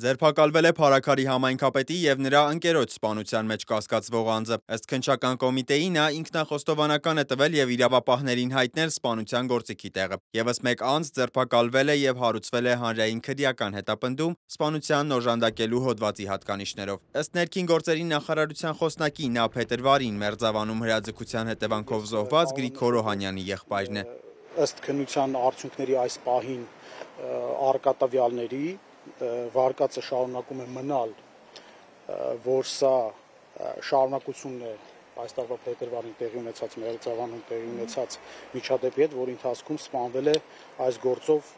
Ձերբակալվել է Փարաքարի համայնքապետի և նրա ընկերոջ սպանության մեջ կասկածվող անձը։ Ըստ քննչական կոմիտեի, նա ինքնախոստովանական է տվել և իրավապահներին հայտնել սպանության գործիքի տեղը։ Եվս մեկ անձ ձերբակալվել է և հարուցվել է հանրային քրեական հետապնդում սպանությանն օժանդակելու հոդվածի հատկանիշներով։ Ըստ ներքին գործերի նախարարության խոսնակի, նա փետրվարին Մերձավանում հրաձգության հետևանքով զոհված Գրիգոր Օհանյանի եղբայրն է։ Ըստ քննության արդյունքների այս պահին առկա տվյալների վարկածը շարունակում է մնալ, որ սա շարունակությունն է այս տարվա փետրվարին տեղի ունեցած Մերձավանում տեղի ունեցած միջադեպի հետ, որի ընթացքում սպանվել է այս գործով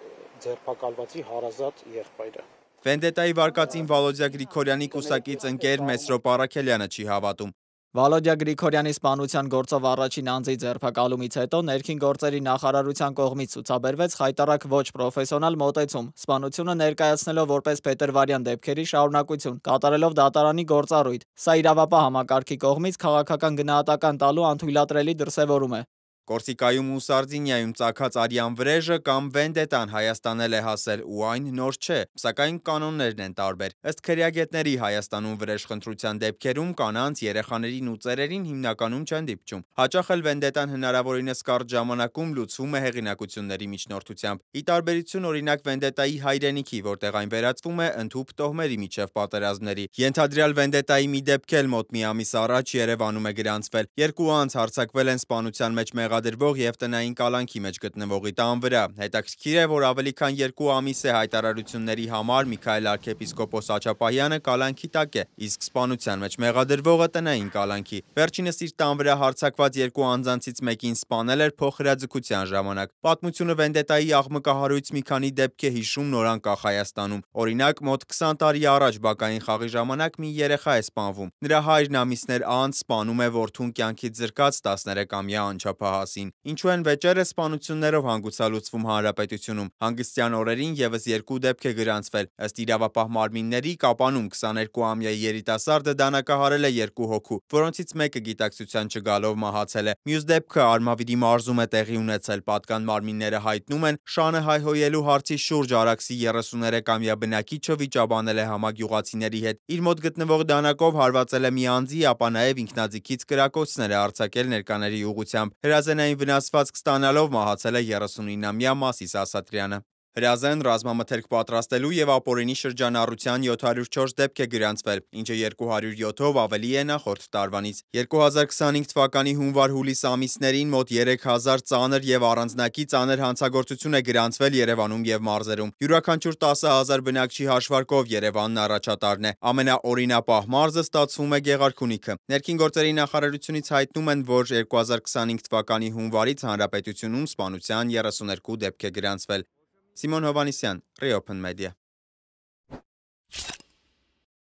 ձերբակալվածի հարազատ եղբայրը։ Վենդետայի վարկածին Վալոդյա Գրիգորյանի կուսակից ընկեր Մեսրոպ Առաքելյանը չի հավատում։ Վալոդյա Գրիգորյանի սպանության գործով առաջին անձի ձերբակալումից հետո ներքին գործերի նախարարության կողմից ցուցաբերվեց խայտառակ ոչ պրոֆեսիոնալ մոտեցում, սպանությունը ներկայացնելով որպես փետրվարյան դեպքերի շարունակություն, կատարելով դատարանի գործառույթ։ Սա իրավապահ համակարգի կողմից քաղաքական գնահատական տալու անթույլատրելի դրսևորում է։ Կորսիկայում ու Սարդինիայում ծագած արյան վրեժը կամ վենդետան Հայաստանել է հասել ու այն նոր չէ, սակայն կանոններն են տարբեր։ Ըստ քրեագետների Հայաստանում վրեժխնդրության դեպքերում կանանց, երեխաներին ու ծերերին հիմնականում չեն դիպչում։ Հաճախ էլ վենդետան հնարավորինս կարճ ժամանակում լուծվում է հեղինակությունների միջնորդությամբ։ Ի տարբերություն օրինակ վենդետայի հայրենիքի, որտեղ այն վերածվում է ընդհուպ տոհմերի միջև պատերազմների։ Ենթադրյալ վենդետայի մի դեպք էլ մոտ մի ամիս առաջ Երևանում է գրանցվել։ Երկու անձ հարձակվել են սպանության մեջ մեղադրվող և տնային կալանքի մեջ գտնվողի տան վրա։ Հետաքրքիր է, որ ավելի քան 2 ամիս է հայտարարությունների համար Միքայել arczepiskopos Աչապահյանը կալանքի տակ է, իսկ սպանության մեջ մեղադրվողը տնային կալանքի։ Վերջինս իր տան վրա հարձակված երկու անձանցից մեկին սպանել էր փոխհրաձգության ժամանակ։ Պատմությունը վենդետայի աղմկահարույց մի քանի դեպք է հիշում նոր անկախ Հայաստանում։ Օրինակ, մոտ 20 տարի առաջ բակային խաղի ժամանակ մի երեխա է սպանվում։ Նրա հայրն ամիսներ անց սպանում է որդուն կյանքից զրկած 13-ամյա անչափահասին։ Ինչու են վեճերը սպանություններով հանգուցալուծվում հանրապետությունում։ Հանգստյան օրերին եւս 2 դեպք է գրանցվել։ Ըստ իրավապահ մարմինների, Կապանում 22-ամյա երիտասարդը դանակահարել է 2 հոգու, որոնցից մեկը գիտակցության չգալով մահացել է։ Մյուս դեպքը Արմավիրի մարզում է տեղի ունեցել։ Պատկան մարմինները հայտնում են, շանը հայհոյելու հարցի շուրջ Արաքսի 33-ամյա բնակիչը վիճաբանել է համագյուղացիների հետ։ Իր մոտ գտնվող դանակով հարվածել է մի անձի, ապա նաև ինքնաձիգից կրակոցներ է արձակել ներկաների ուղղությամբ։ Հրազենային վնասվածք ստանալով մահացել է 39-ամյա Մասիս Ասատրյանը։ Հրազեն, ռազմամթերք պատրաստելու և ապօրինի շրջանառության 704 դեպք է գրանցվել, ինչը 207-ով ավելի է նախորդ տարվանից։ 2025 թվականի հունվար-հուլիս ամիսներին մոտ 3000 ծանր և առանձնակի ծանր հանցագործություն է գրանցվել Երևանում և մարզերում։ Յուրաքանչյուր 10,000 բնակչի հաշվարկով Երևանն առաջատարն է։ Ամենաօրինապահ մարզը ստացվում է Գեղարքունիքը։ Ներքին գործերի նախարարությունից հայտնում են, որ 2025 թվականի հունվարից հանրապետությունում սպանության 32 դեպք է գրանցվել։ Սիմոն Հովհաննիսյան, Reopen Media։